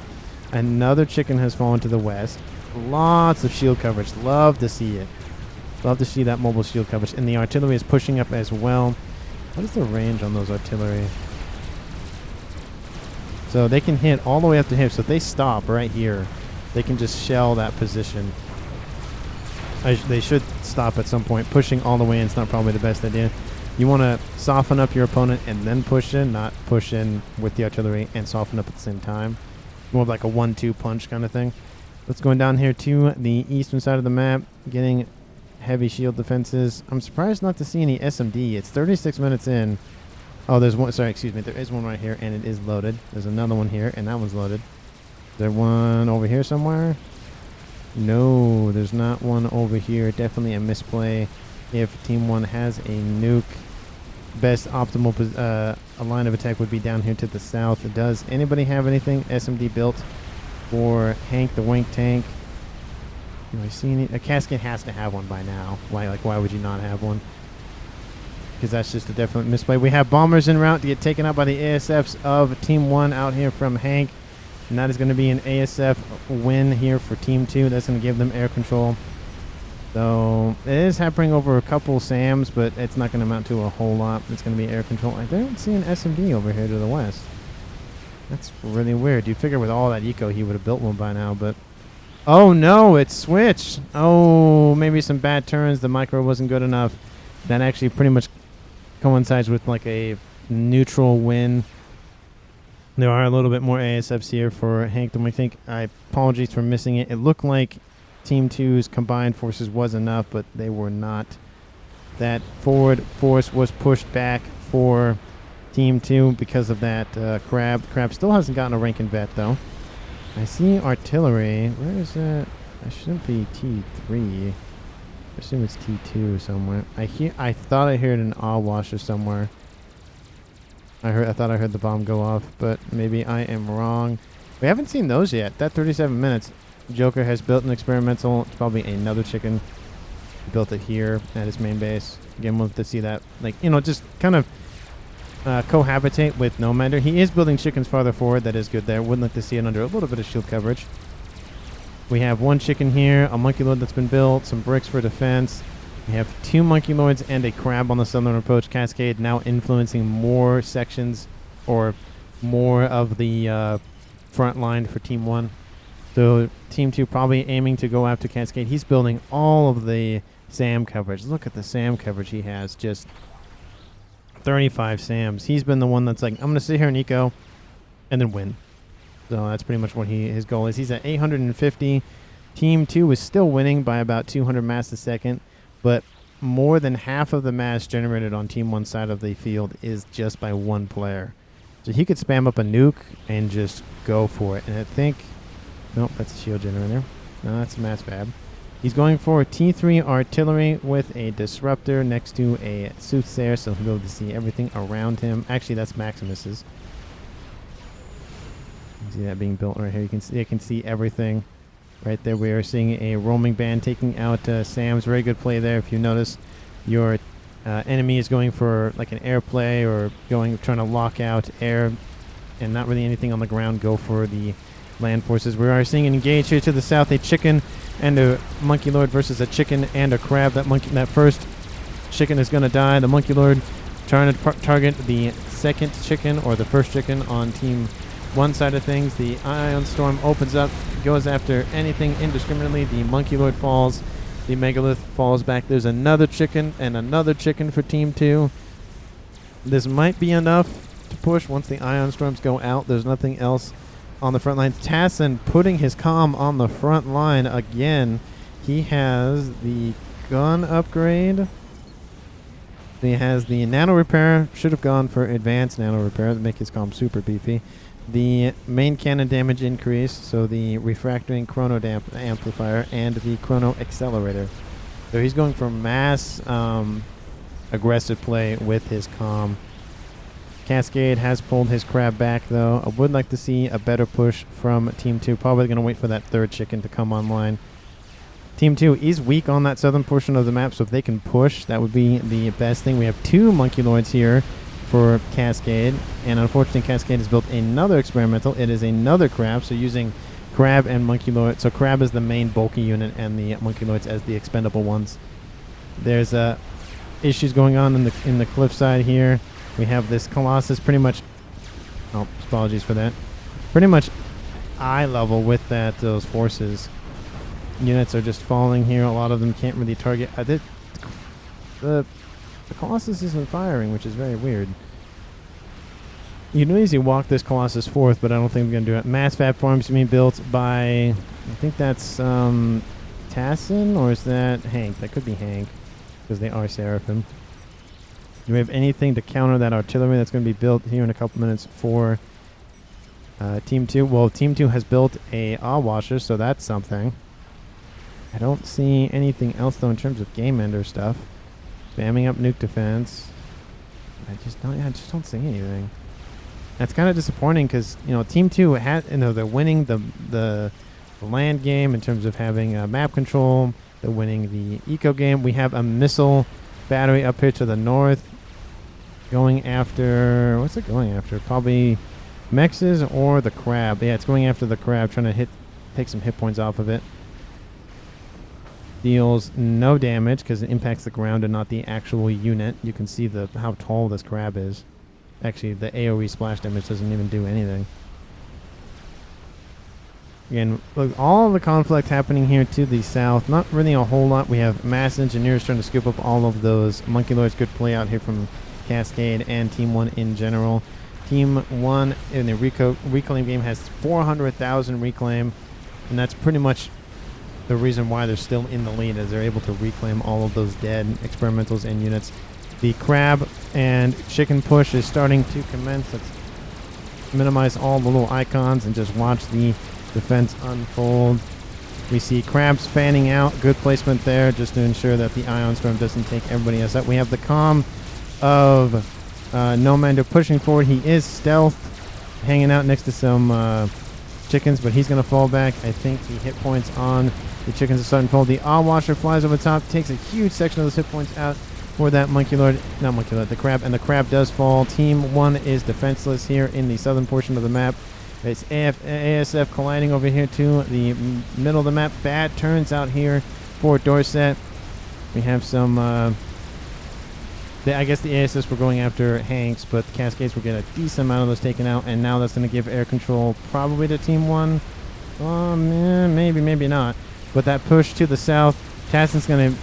Another chicken has fallen to the west. Lots of shield coverage. Love to see it. Love to see that mobile shield coverage. And the artillery is pushing up as well. What is the range on those artillery? So they can hit all the way up to here. So if they stop right here, they can just shell that position. They should stop at some point. Pushing all the way in is not probably the best idea. You want to soften up your opponent and then push in, not push in with the artillery and soften up at the same time. More of like a 1-2 punch kind of thing. Let's go down here to the eastern side of the map, getting heavy shield defenses. I'm surprised not to see any SMD. It's 36 minutes in. Oh, there's one. Sorry, excuse me. There is one right here, and it is loaded. There's another one here, and that one's loaded. Is there one over here somewhere? No, there's not one over here. Definitely a misplay. If Team 1 has a nuke, best optimal a line of attack would be down here to the south. Does anybody have anything SMD built for Hank the Wank Tank? Do I see any? A Cascade has to have one by now. Why would you not have one? Because that's just a definite misplay. We have bombers en route to get taken out by the ASFs of Team 1 out here from Hank. And that is going to be an ASF win here for Team 2. That's going to give them air control. So it is happening over a couple SAMs, but it's not going to amount to a whole lot. It's going to be air control. I don't see an SMD over here to the west. That's really weird. You'd figure with all that eco he would have built one by now, but... Oh no, it's switched. Oh, maybe some bad turns. The micro wasn't good enough. That actually pretty much coincides with like a neutral win. There are a little bit more ASFs here for Hank than we think. I apologize for missing it. It looked like Team 2's combined forces was enough, but they were not. That forward force was pushed back for Team 2 because of that crab. Crab still hasn't gotten a rank and vet though. I see artillery. Where is that? That shouldn't be T3. I assume it's T2 somewhere. I thought I heard an Awasher somewhere. I thought I heard the bomb go off, but maybe I am wrong. We haven't seen those yet. That 37 minutes. Joker has built an experimental. It's probably another chicken. He built it here at his main base. Again, we'll have to see that, like, you know, just kind of cohabitate with Nomander. He is building chickens farther forward. That is good there. Wouldn't like to see it under a little bit of shield coverage. We have one chicken here, a Monkey Lord that's been built, some bricks for defense. We have 2 Monkey Lords and a crab on the southern approach. Cascade now influencing more sections or more of the front line for Team 1. So Team 2 probably aiming to go after Cascade. He's building all of the SAM coverage. Look at the SAM coverage he has. Just 35 SAMs. He's been the one that's like, I'm going to sit here and eco and then win. So that's pretty much what his goal is. He's at 850. Team 2 is still winning by about 200 mass a second, but more than half of the mass generated on Team 1's side of the field is just by one player. So he could spam up a nuke and just go for it. And I think... Nope, that's a shield generator. No, that's a mass fab. He's going for T3 artillery with a disruptor next to a soothsayer, so he'll be able to see everything around him. Actually, that's Maximus's. You see that being built right here. You can see everything right there. We are seeing a roaming band taking out Sam's. Very good play there. If you notice, your enemy is going for like an air play or trying to lock out air and not really anything on the ground. Go for the land forces. We are seeing an engage here to the south. A chicken and a Monkey Lord versus a chicken and a crab. That first chicken is going to die. The Monkey Lord trying to target the second chicken or the first chicken on Team 1 side of things. The Ion Storm opens up, goes after anything indiscriminately. The Monkey Lord falls. The Megalith falls back. There's another chicken and another chicken for Team 2. This might be enough to push once the Ion Storms go out. There's nothing else on the front lines. Tassin putting his comm on the front line again. He has the gun upgrade. He has the nano repair. Should have gone for advanced nano repair to make his comm super beefy. The main cannon damage increase, so the refractoring chrono amplifier and the chrono accelerator. So he's going for mass aggressive play with his comm. Cascade has pulled his crab back, though. I would like to see a better push from Team 2. Probably going to wait for that third chicken to come online. Team 2 is weak on that southern portion of the map, so if they can push, that would be the best thing. We have 2 Monkey Lords here for Cascade, and unfortunately Cascade has built another experimental. It is another crab, so using crab and Monkey Lord. So crab is the main bulky unit and the Monkey Lords as the expendable ones. There's issues going on in the cliffside here. We have this Colossus pretty much, oh, apologies for that, pretty much eye level with those forces. Units are just falling here. A lot of them can't really target. The Colossus isn't firing, which is very weird. You can easily walk this Colossus forth, but I don't think I'm going to do it. Mass Fab Farms being built by, I think that's Tassin, or is that Hank? That could be Hank, because they are Seraphim. Do we have anything to counter that artillery that's going to be built here in a couple minutes for Team 2? Well, Team 2 has built a Washer, so that's something. I don't see anything else, though, in terms of game ender stuff. Spamming up nuke defense. I just don't see anything. That's kind of disappointing because, you know, Team 2 they're winning the land game in terms of having map control. They're winning the eco game. We have a missile battery up here to the north going after, what's it going after? Probably Mechs or the crab. Yeah, it's going after the crab, trying to take some hit points off of it. Deals no damage because it impacts the ground and not the actual unit. You can see how tall this crab is. Actually, the AoE splash damage doesn't even do anything. Again, look, all the conflict happening here to the south. Not really a whole lot. We have mass engineers trying to scoop up all of those Monkey Lords. Good play out here from Cascade and Team 1 in general. Team 1 in the reclaim game has 400,000 reclaim, and that's pretty much the reason why they're still in the lead, as they're able to reclaim all of those dead experimentals and units. The crab and chicken push is starting to commence. Let's minimize all the little icons and just watch the defense unfold. We see crabs fanning out. Good placement there just to ensure that the Ion Storm doesn't take everybody else out. We have the comm of Nomander pushing forward. He is stealth, hanging out next to some chickens, but he's going to fall back. I think the hit points on the chickens are starting to fall. The All Washer flies over the top, takes a huge section of those hit points out for that Monkey Lord. Not Monkey Lord, the crab. And the crab does fall. Team 1 is defenseless here in the southern portion of the map. It's ASF colliding over here to the middle of the map. Bad turns out here for Dorset. We have some... I guess the ASS were going after Hanks, but the Cascades will get a decent amount of those taken out, and now that's going to give air control probably to Team 1. Maybe, maybe not. But that push to the south, Tasson's going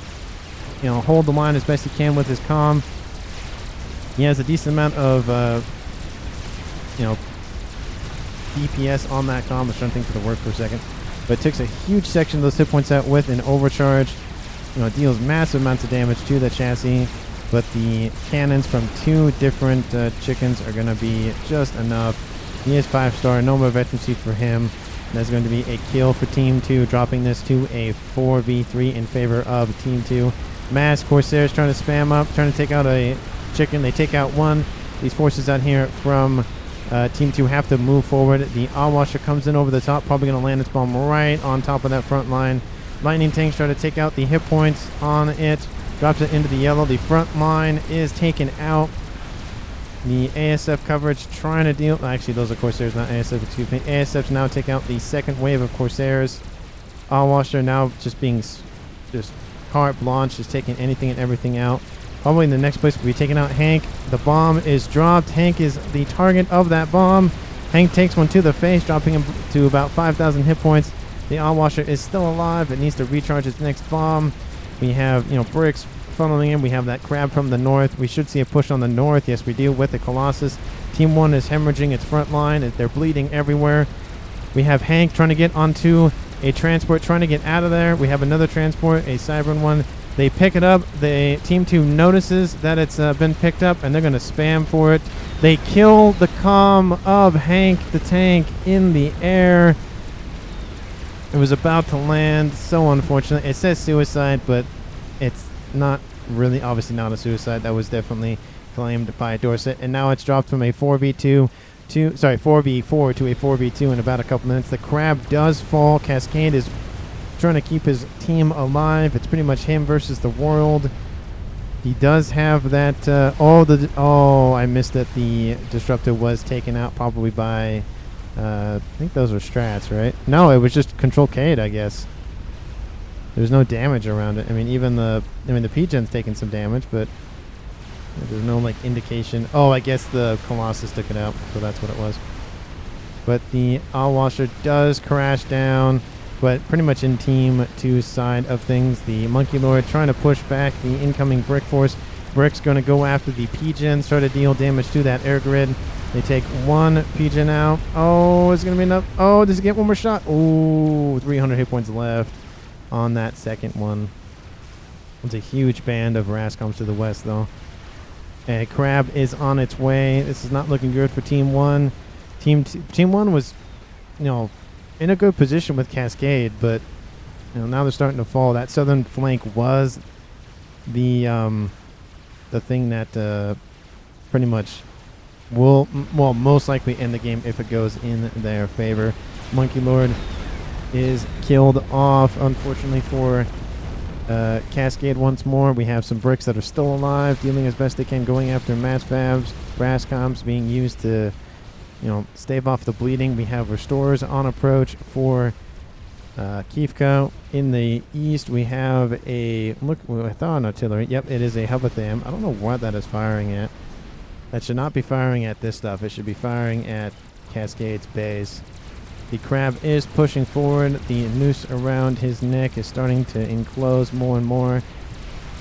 to, hold the line as best he can with his comm. He has a decent amount of, DPS on that comm. I was trying to think for the word for a second. But it takes a huge section of those hit points out with an overcharge. Deals massive amounts of damage to the chassis. But the cannons from 2 different chickens are going to be just enough. He is 5-star. No more veterancy for him. That's going to be a kill for Team 2, dropping this to a 4v3 in favor of Team 2. Mass Corsairs trying to spam up, trying to take out a chicken. They take out one. These forces out here from Team 2 have to move forward. The Awasher comes in over the top, probably going to land its bomb right on top of that front line. Lightning Tanks trying to take out the hit points on it. Drops it into the yellow. The front line is taken out. The ASF coverage trying to deal... Actually, those are Corsairs, not ASF, excuse me. ASF's now take out the second wave of Corsairs. Allwasher now just being just carte blanche, just taking anything and everything out. Probably in the next place will be taking out Hank. The bomb is dropped. Hank is the target of that bomb. Hank takes one to the face, dropping him to about 5,000 hit points. The Allwasher is still alive. It needs to recharge its next bomb. We have, bricks funneling in. We have that crab from the north. We should see a push on the north. Yes, we do with the Colossus. Team 1 is hemorrhaging its front line. They're bleeding everywhere. We have Hank trying to get onto a transport, trying to get out of there. We have another transport, a Cybern one. They pick it up. Team 2 notices that it's been picked up, and they're going to spam for it. They kill the comm of Hank the tank in the air. It was about to land. So unfortunate. It says suicide, but it's not really, obviously not a suicide. That was definitely claimed by Dorset. And now it's dropped from a 4v4 to a 4v2 in about a couple minutes. The crab does fall. Cascade is trying to keep his team alive. It's pretty much him versus the world. He does have that. I missed that the disruptor was taken out probably by. I think those were strats, right? No, it was just Control K'd, I guess. There's no damage around it. I mean, the P-Gen's taking some damage, but there's no, indication. Oh, I guess the Colossus took it out, so that's what it was. But the Allwasher does crash down, but pretty much in Team 2's side of things. The Monkey Lord trying to push back the incoming Brick Force. Brick's going to go after the P-Gen, start to deal damage to that air grid. They take one P-Gen out. Oh, it's going to be enough. Oh, does it get one more shot? Oh, 300 hit points left on that second one. It's a huge band of Rascoms to the west, though. And Crab is on its way. This is not looking good for Team 1. Team 1 was, in a good position with Cascade, but now they're starting to fall. That southern flank was the thing that pretty much will most likely end the game if it goes in their favor. Monkey Lord is killed off, unfortunately, for Cascade once more. We have some bricks that are still alive, dealing as best they can, going after mass fabs, brass comms being used to stave off the bleeding. We have restorers on approach for Kiev. In the east, we have I thought an artillery. Yep, it is a Hubatham. I don't know what that is firing at. That should not be firing at this stuff. It should be firing at Cascade's base. The crab is pushing forward. The noose around his neck is starting to enclose more and more.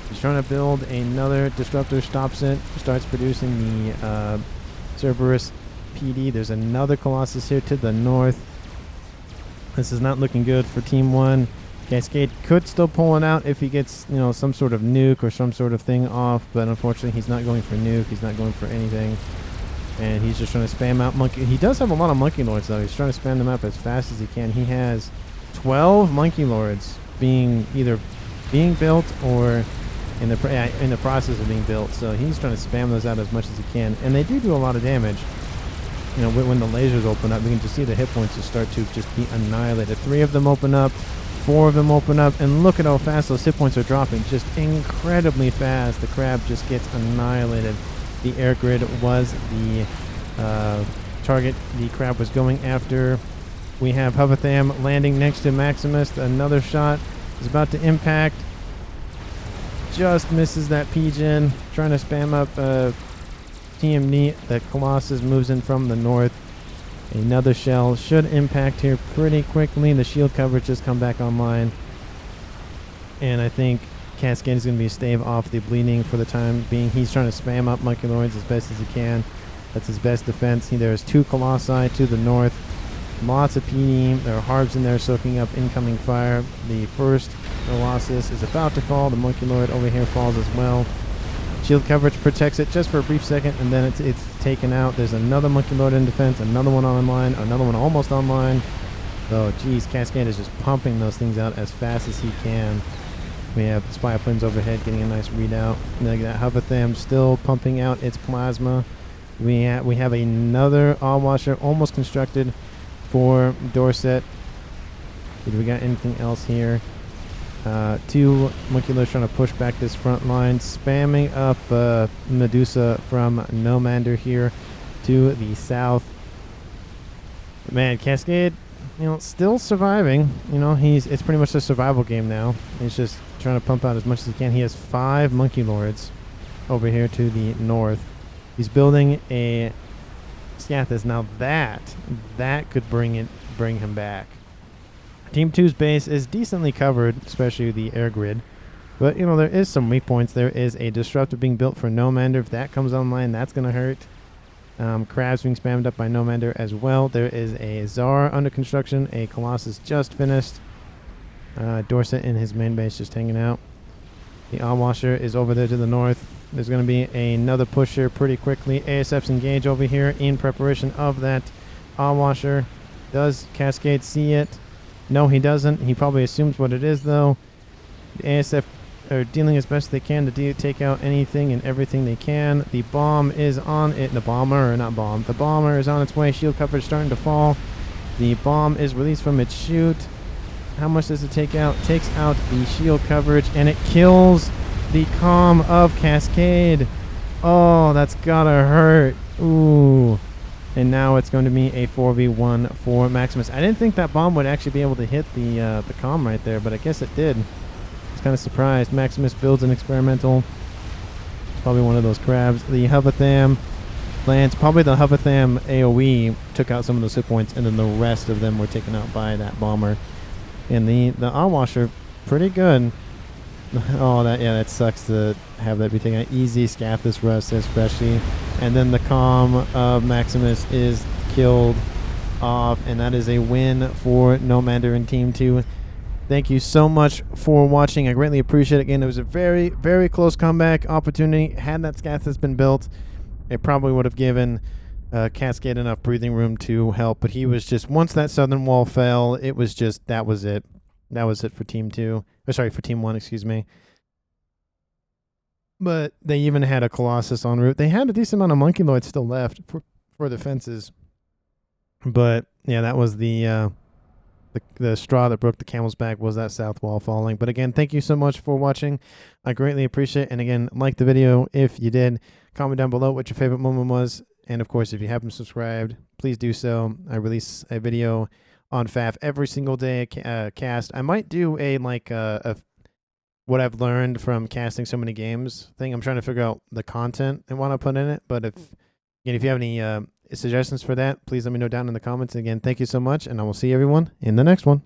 He's trying to build another disruptor, stops it, starts producing the Cerberus PD. There's another Colossus here to the north. This is not looking good for Team 1. Cascade could still pull it out if he gets, some sort of nuke or some sort of thing off, but unfortunately he's not going for nuke. He's not going for anything. And he's just trying to spam out Monkey. He does have a lot of Monkey Lords, though. He's trying to spam them up as fast as he can. He has 12 Monkey Lords either being built or in the process of being built. So he's trying to spam those out as much as he can. And they do a lot of damage. you know, when the lasers open up, we can just see the hit points just start to just be annihilated. 3 of them open up, 4 of them open up, and look at how fast those hit points are dropping. Just incredibly fast. The crab just gets annihilated. The air grid was the target the crab was going after. We have Hovatham landing next to Maximus. Another shot is about to impact. Just misses that P-Gen. Trying to spam up TMD. The Colossus moves in from the north. Another shell should impact here pretty quickly. The shield coverage just come back online. And I think Cascade is going to be a stave off the bleeding for the time being. He's trying to spam up Monkey Lords as best as he can. That's his best defense. There's 2 Colossi to the north. Lots of PD. There are Harbs in there soaking up incoming fire. The first Colossus is about to fall. The Monkey Lord over here falls as well. Shield coverage protects it just for a brief second, and then it's taken out. There's another Monkey Lord in defense, another one online, another one almost online. Oh, geez, Cascade is just pumping those things out as fast as he can. We have Spy Planes overhead getting a nice readout. Like that Hovatham still pumping out its plasma. We have another All-Washer almost constructed for Dorset. Did we got anything else here? 2 Monkey Lords trying to push back this front line, spamming up Medusa from Nomander here to the south. Man, Cascade, you know, still surviving. You know, it's pretty much a survival game now. He's just trying to pump out as much as he can. He has 5 Monkey Lords over here to the north. He's building a Scathis. Now that could bring him back. Team 2's base is decently covered, especially the air grid. But, you know, there is some weak points. There is a Disruptor being built for Nomander. If that comes online, that's going to hurt. Crabs being spammed up by Nomander as well. There is a Czar under construction. A Colossus just finished. Dorset in his main base just hanging out. The All-Washer is over there to the north. There's going to be another pusher pretty quickly. ASF's engage over here in preparation of that All-Washer. Does Cascade see it? No, he doesn't. He probably assumes what it is, though. The ASF are dealing as best they can to take out anything and everything they can. The bomb is on it. The bomber, or not bomb. The bomber is on its way. Shield coverage starting to fall. The bomb is released from its chute. How much does it take out? Takes out the shield coverage, and it kills the comm of Cascade. Oh, that's gotta hurt. Ooh. And now it's going to be a 4v1 for Maximus. I didn't think that bomb would actually be able to hit the comm right there, but I guess it did. I was kind of surprised. Maximus builds an experimental. It's probably one of those crabs. The Hovatham lands. Probably the Hovatham AoE took out some of those hit points, and then the rest of them were taken out by that bomber. And the All-Washer, pretty good. Oh, that sucks to have that be taken out. Easy Scathis Rust, especially. And then the comm of Maximus is killed off, and that is a win for Nomander and Team 2. Thank you so much for watching. I greatly appreciate it. Again, it was a very, very close comeback opportunity. Had that Scathis been built, it probably would have given Cascade enough breathing room to help. But he was just, once that southern wall fell, it was just, that was it. That was it for Team 2. Or sorry, for Team 1, excuse me. But they even had a Colossus en route. They had a decent amount of Monkey Lords still left for the fences. But yeah, that was the straw that broke the camel's back, was that south wall falling. But again, thank you so much for watching. I greatly appreciate it. And again, like the video if you did. Comment down below what your favorite moment was. And of course, if you haven't subscribed, please do so. I release a video on FAF every single day, cast. I might do a what I've learned from casting so many games thing. I'm trying to figure out the content I want to put in it. But if you have any suggestions for that, please let me know down in the comments. And again, thank you so much, and I will see everyone in the next one.